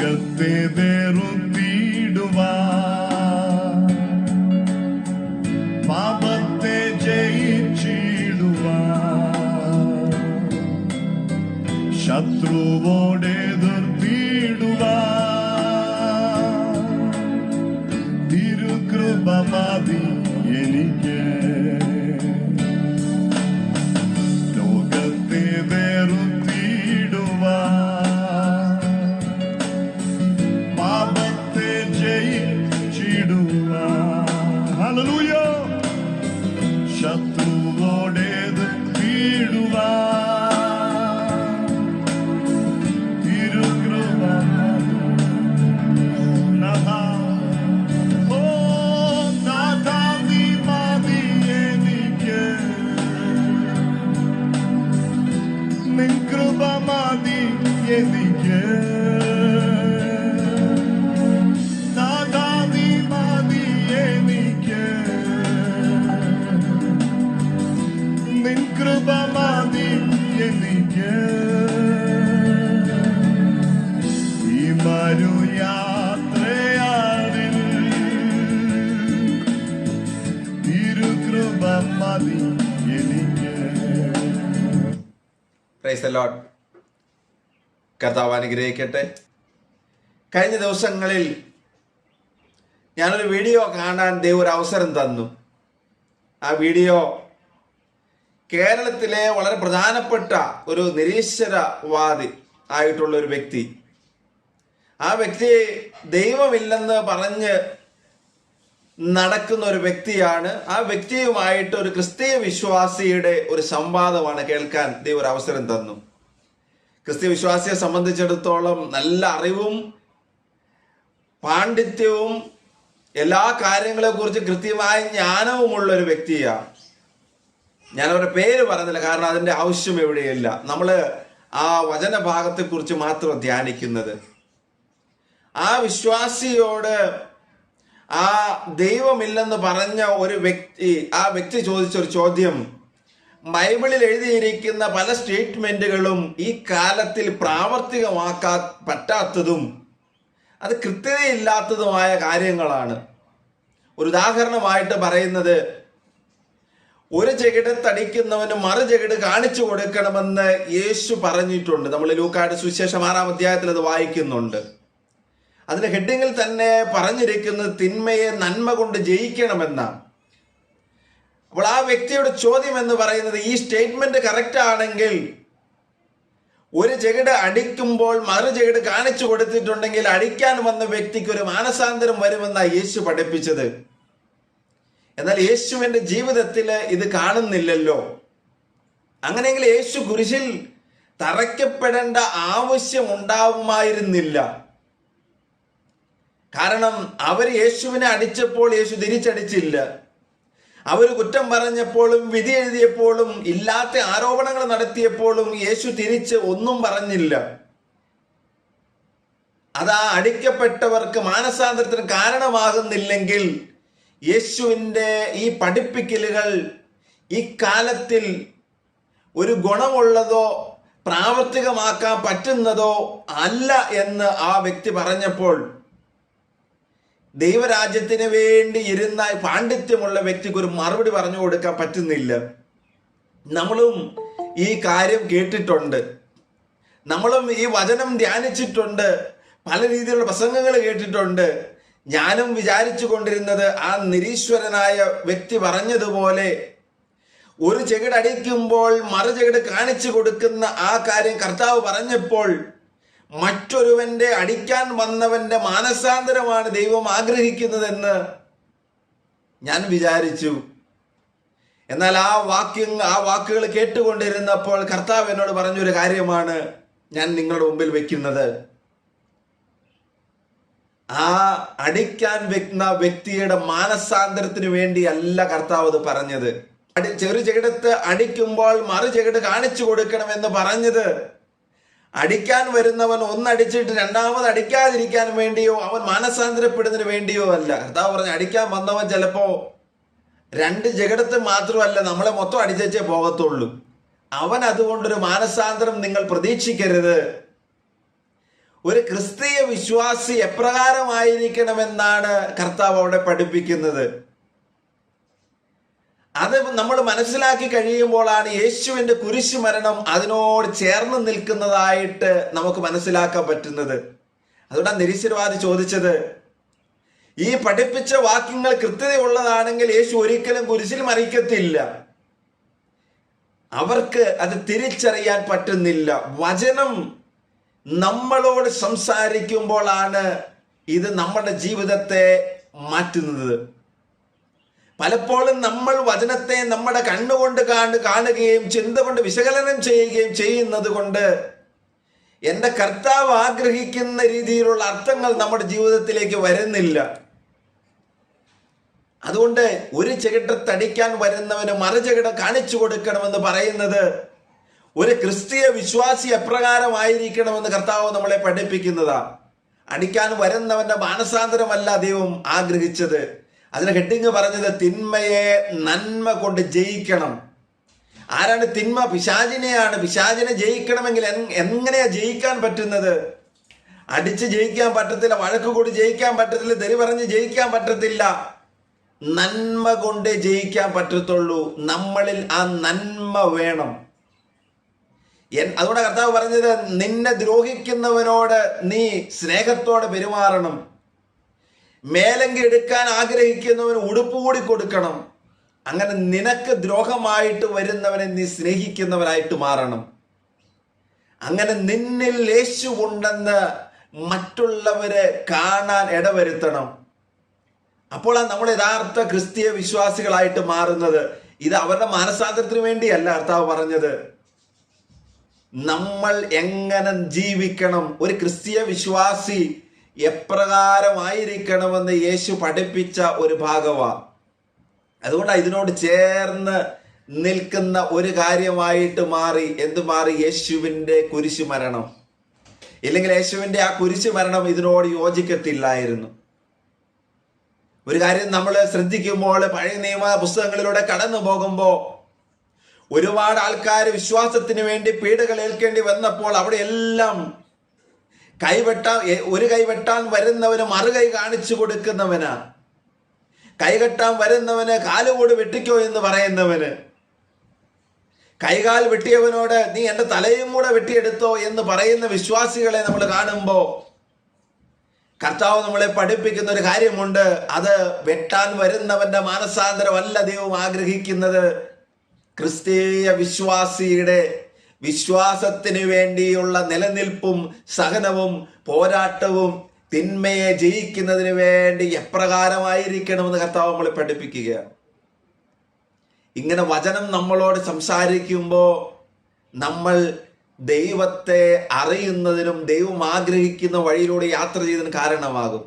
ലോകത്തെ വെറുത്തിടുവാൻ, പാപത്തെ ജയിച്ചിടുവാൻ, ശത്രുവോടെ എതിർത്തിടുവാൻ, തിരുകൃപ മതി എനിക്ക്. ലോകത്തെ വെറുത്തിടുവാൻ, പാപത്തെ ജയിച്ചിടുവാൻ, ഹല്ലേലൂയ, ശത്രുവോടെ എതിർത്തിടുവാൻ, തിരുകൃപ നാഥാ, ഓ നാഥാ നീ മതി എനിക്ക്, നിൻ കൃപ മതി എനിക്ക്. നാഥാ നീ മതി എനിക്ക്, നിൻ കൃപ മതി എനിക്ക്. ഈ മരുയാത്രയാടിൽ തിരുകൃപ മതി എനിക്ക്. Praise the Lord. കർത്താവ് അനുഗ്രഹിക്കട്ടെ. കഴിഞ്ഞ ദിവസങ്ങളിൽ ഞാനൊരു വീഡിയോ കാണാൻ ദൈവം ഒരു അവസരം തന്നു. ആ വീഡിയോ കേരളത്തിലെ വളരെ പ്രധാനപ്പെട്ട ഒരു നിരീശ്വരവാദി ആയിട്ടുള്ള ഒരു വ്യക്തി, ആ വ്യക്തി ദൈവമില്ലെന്ന് പറഞ്ഞ് നടക്കുന്ന ഒരു വ്യക്തിയാണ്. ആ വ്യക്തിയുമായിട്ട് ഒരു ക്രിസ്തീയ വിശ്വാസിയുടെ ഒരു സംവാദമാണ് കേൾക്കാൻ ദൈവം ഒരു അവസരം തന്നു. ക്രിസ്തീയ വിശ്വാസിയെ സംബന്ധിച്ചിടത്തോളം നല്ല അറിവും പാണ്ഡിത്യവും എല്ലാ കാര്യങ്ങളെ കുറിച്ച് കൃത്യമായ ജ്ഞാനവുമുള്ള ഒരു വ്യക്തിയാണ്. ഞാനവരുടെ പേര് പറയുന്നില്ല, കാരണം അതിൻ്റെ ആവശ്യം എവിടെയില്ല. നമ്മൾ ആ വചനഭാഗത്തെ കുറിച്ച് മാത്രം ധ്യാനിക്കുന്നത്. ആ വിശ്വാസിയോട് ആ ദൈവമില്ലെന്ന് പറഞ്ഞ ഒരു വ്യക്തി, ആ വ്യക്തി ചോദിച്ചൊരു ചോദ്യം, ബൈബിളിൽ എഴുതിയിരിക്കുന്ന പല സ്റ്റേറ്റ്മെന്റുകളും ഈ കാലത്തിൽ പ്രാവർത്തികമാക്കാൻ പറ്റാത്തതും അത് കൃത്യതയില്ലാത്തതുമായ കാര്യങ്ങളാണ്. ഒരു ഉദാഹരണമായിട്ട് പറയുന്നത്, ഒരു ചെകിടത്തടിക്കുന്നവന് മറു ചെകിട് കാണിച്ചു കൊടുക്കണമെന്ന് യേശു പറഞ്ഞിട്ടുണ്ട്. നമ്മൾ ലൂക്കായുടെ സുവിശേഷം 6-ാം അധ്യായത്തിൽ അത് വായിക്കുന്നുണ്ട്. അതിന്റെ ഹെഡിങ്ങിൽ തന്നെ പറഞ്ഞിരിക്കുന്നത് തിന്മയെ നന്മ കൊണ്ട് ജയിക്കണമെന്നാണ്. അപ്പോൾ ആ വ്യക്തിയുടെ ചോദ്യം എന്ന് പറയുന്നത്, ഈ സ്റ്റേറ്റ്മെന്റ് കറക്റ്റ് ആണെങ്കിൽ ഒരു ചെകിട് അടിക്കുമ്പോൾ മറു ചെകിട് കാണിച്ചു കൊടുത്തിട്ടുണ്ടെങ്കിൽ അടിക്കാൻ വന്ന വ്യക്തിക്ക് ഒരു മാനസാന്തരം വരുമെന്നാണ് യേശു പഠിപ്പിച്ചത്. എന്നാൽ യേശുവിന്റെ ജീവിതത്തിൽ ഇത് കാണുന്നില്ലല്ലോ. അങ്ങനെയെങ്കിൽ യേശു കുരിശിൽ തറയ്ക്കപ്പെടേണ്ട ആവശ്യം ഉണ്ടാവുമായിരുന്നില്ല. കാരണം അവർ യേശുവിനെ അടിച്ചപ്പോൾ യേശു തിരിച്ചടിച്ചില്ല. അവർ കുറ്റം പറഞ്ഞപ്പോഴും വിധി എഴുതിയപ്പോഴും ഇല്ലാത്ത ആരോപണങ്ങൾ നടത്തിയപ്പോഴും യേശു തിരിച്ച് ഒന്നും പറഞ്ഞില്ല. അതാ അടിക്കപ്പെട്ടവർക്ക് മാനസാന്തരത്തിന് കാരണമാകുന്നില്ലെങ്കിൽ യേശുവിൻ്റെ ഈ പഠിപ്പിക്കലുകൾ ഈ കാലത്തിൽ ഒരു ഗുണമുള്ളതോ പ്രാവർത്തികമാക്കാൻ പറ്റുന്നതോ അല്ല എന്ന് ആ വ്യക്തി പറഞ്ഞപ്പോൾ ദൈവരാജ്യത്തിന് വേണ്ടി ഇരുന്ന പാണ്ഡിത്യമുള്ള വ്യക്തിക്ക് ഒരു മറുപടി പറഞ്ഞു കൊടുക്കാൻ പറ്റുന്നില്ല. നമ്മളും ഈ കാര്യം കേട്ടിട്ടുണ്ട്, നമ്മളും ഈ വചനം ധ്യാനിച്ചിട്ടുണ്ട്, പല രീതിയിലുള്ള പ്രസംഗങ്ങൾ കേട്ടിട്ടുണ്ട്. ഞാനും വിചാരിച്ചു കൊണ്ടിരുന്നത് ആ നിരീശ്വരനായ വ്യക്തി പറഞ്ഞതുപോലെ ഒരു ചെകിട് അടിക്കുമ്പോൾ മറു ചെകിട് കാണിച്ചു കൊടുക്കുന്ന ആ കാര്യം കർത്താവ് പറഞ്ഞപ്പോൾ മറ്റൊരുവന്റെ അടിക്കാൻ വന്നവന്റെ മാനസാന്തരമാണ് ദൈവം ആഗ്രഹിക്കുന്നതെന്ന് ഞാൻ വിചാരിച്ചു. എന്നാൽ ആ വാക്കുകൾ കേട്ടുകൊണ്ടിരുന്നപ്പോൾ കർത്താവ് എന്നോട് പറഞ്ഞൊരു കാര്യമാണ് ഞാൻ നിങ്ങളുടെ മുമ്പിൽ വെക്കുന്നത്. ആ അടിക്കാൻ വെക്കുന്ന വ്യക്തിയുടെ മാനസാന്തരത്തിന് വേണ്ടിയല്ല കർത്താവ് അത് പറഞ്ഞത്. ചെറു ചെകിടത്ത് അടിക്കുമ്പോൾ മറു ചെകിട് കാണിച്ചു കൊടുക്കണമെന്ന് പറഞ്ഞത് അടിക്കാൻ വരുന്നവൻ ഒന്നടിച്ചിട്ട് രണ്ടാമത് അടിക്കാതിരിക്കാൻ വേണ്ടിയോ അവൻ മാനസാന്തരപ്പെടുന്നതിന് വേണ്ടിയോ അല്ല. കർത്താവ് പറഞ്ഞു, അടിക്കാൻ വന്നവൻ ചിലപ്പോ രണ്ട് ജഗടത്ത് മാത്രമല്ല നമ്മളെ മൊത്തം അടിച്ചേ പോകത്തുള്ളൂ. അവൻ അതുകൊണ്ടൊരു മാനസാന്തരം നിങ്ങൾ പ്രതീക്ഷിക്കരുത്. ഒരു ക്രിസ്തീയ വിശ്വാസി എപ്രകാരമായിരിക്കണമെന്നാണ് കർത്താവ് അവിടെ പഠിപ്പിക്കുന്നത്. അത് നമ്മൾ മനസ്സിലാക്കി കഴിയുമ്പോഴാണ് യേശുവിന്റെ കുരിശു മരണം അതിനോട് ചേർന്ന് നിൽക്കുന്നതായിട്ട് നമുക്ക് മനസ്സിലാക്കാൻ പറ്റുന്നത്. അതുകൊണ്ടാണ് നിരീശ്വരവാദി ചോദിച്ചത്, ഈ പഠിപ്പിച്ച വാക്യങ്ങൾ കൃത്യതയുള്ളതാണെങ്കിൽ യേശു ഒരിക്കലും കുരിശിൽ മരിക്കത്തില്ല. അവർക്ക് അത് തിരിച്ചറിയാൻ പറ്റുന്നില്ല. വചനം നമ്മളോട് സംസാരിക്കുമ്പോഴാണ് ഇത് നമ്മുടെ ജീവിതത്തെ മാറ്റുന്നത്. പലപ്പോഴും നമ്മൾ വചനത്തെ നമ്മുടെ കണ്ണുകൊണ്ട് കാണുകയും ചിന്ത കൊണ്ട് വിശകലനം ചെയ്യുകയും ചെയ്യുന്നത് കൊണ്ട് എൻ്റെ കർത്താവ് ആഗ്രഹിക്കുന്ന രീതിയിലുള്ള അർത്ഥങ്ങൾ നമ്മുടെ ജീവിതത്തിലേക്ക് വരുന്നില്ല. അതുകൊണ്ട് ഒരു ചെകിട്ടത്തടിക്കാൻ വരുന്നവന് മറുചെകിട കാണിച്ചു കൊടുക്കണമെന്ന് പറയുന്നത് ഒരു ക്രിസ്തീയ വിശ്വാസി എപ്രകാരമായിരിക്കണമെന്ന് കർത്താവ് നമ്മളെ പഠിപ്പിക്കുന്നതാ. അടിക്കാൻ വരുന്നവന്റെ മാനസാന്തരമല്ല ദൈവം ആഗ്രഹിച്ചത്. അതിന് ഹെഡിങ് പറഞ്ഞത് തിന്മയെ നന്മ കൊണ്ട് ജയിക്കണം. ആരാണ് തിന്മ? പിശാചിനെയാണ്. പിശാചിനെ ജയിക്കണമെങ്കിൽ എങ്ങനെയാ ജയിക്കാൻ പറ്റുന്നത്? അടിച്ച് ജയിക്കാൻ പറ്റത്തില്ല, വഴക്ക് കൂടി ജയിക്കാൻ പറ്റത്തില്ല, തെറി പറഞ്ഞ് ജയിക്കാൻ പറ്റത്തില്ല. നന്മ കൊണ്ട് ജയിക്കാൻ പറ്റത്തുള്ളൂ. നമ്മളിൽ ആ നന്മ വേണം. അതുകൊണ്ട് കർത്താവ് പറഞ്ഞത്, നിന്നെ ദ്രോഹിക്കുന്നവനോട് നീ സ്നേഹത്തോടെ പെരുമാറണം. മേലങ്കി എടുക്കാൻ ആഗ്രഹിക്കുന്നവന് ഉടുപ്പ് കൂടി കൊടുക്കണം. അങ്ങനെ നിനക്ക് ദ്രോഹമായിട്ട് വരുന്നവനെ നീ സ്നേഹിക്കുന്നവനായിട്ട് മാറണം. അങ്ങനെ നിന്നിൽ യേശു ഉണ്ടെന്ന് മറ്റുള്ളവരെ കാണാൻ ഇടവരുത്തണം. അപ്പോഴാണ് നമ്മൾ യഥാർത്ഥ ക്രിസ്തീയ വിശ്വാസികളായിട്ട് മാറുന്നത്. ഇത് അവരുടെ മാനസാന്തരത്തിന് വേണ്ടിയല്ല കർത്താവ് പറഞ്ഞത്. നമ്മൾ എങ്ങനെ ജീവിക്കണം, ഒരു ക്രിസ്തീയ വിശ്വാസി എപ്രകാരമായിരിക്കണമെന്ന് യേശു പഠിപ്പിച്ച ഒരു ഭാഗമാണ്. അതുകൊണ്ടാണ് ഇതിനോട് ചേർന്ന് നിൽക്കുന്ന ഒരു കാര്യമായിട്ട് മാറി യേശുവിൻ്റെ കുരിശു മരണം. ഇല്ലെങ്കിൽ യേശുവിൻ്റെ ആ കുരിശു മരണം ഇതിനോട് യോജിക്കത്തില്ലായിരുന്നു. ഒരു കാര്യം നമ്മൾ ശ്രദ്ധിക്കുമ്പോൾ, പഴയ നിയമ പുസ്തകങ്ങളിലൂടെ കടന്നു പോകുമ്പോൾ ഒരുപാട് ആൾക്കാർ വിശ്വാസത്തിന് വേണ്ടി പീഡകൾ ഏൽക്കേണ്ടി വന്നപ്പോൾ അവിടെ എല്ലാം ഒരു കൈ വെട്ടാൻ വരുന്നവന് മറുകൈ കാണിച്ചു കൊടുക്കുന്നവനാ. കൈകെട്ടാൻ വരുന്നവന് കാലുകൂടി വെട്ടിക്കോ എന്ന് പറയുന്നവന്, കൈകാൽ വെട്ടിയവനോട് നീ എൻ്റെ തലയും കൂടെ വെട്ടിയെടുത്തോ എന്ന് പറയുന്ന വിശ്വാസികളെ നമ്മൾ കാണുമ്പോൾ കർത്താവ് നമ്മളെ പഠിപ്പിക്കുന്ന ഒരു കാര്യമുണ്ട്. അത് വെട്ടാൻ വരുന്നവന്റെ മാനസാന്തരമല്ല ദൈവം ആഗ്രഹിക്കുന്നത്. ക്രിസ്തീയ വിശ്വാസിയുടെ വിശ്വാസത്തിന് വേണ്ടിയുള്ള നിലനിൽപ്പും സഹനവും പോരാട്ടവും തിന്മയെ ജയിക്കുന്നതിന് വേണ്ടി എപ്രകാരമായിരിക്കണമെന്ന് കർത്താവ് നമ്മളെ പഠിപ്പിക്കുകയാണ്. ഇങ്ങനെ വചനം നമ്മളോട് സംസാരിക്കുമ്പോൾ നമ്മൾ ദൈവത്തെ അറിയുന്നതിനും ദൈവം ആഗ്രഹിക്കുന്ന വഴിയിലൂടെ യാത്ര ചെയ്തതിന് കാരണമാകും.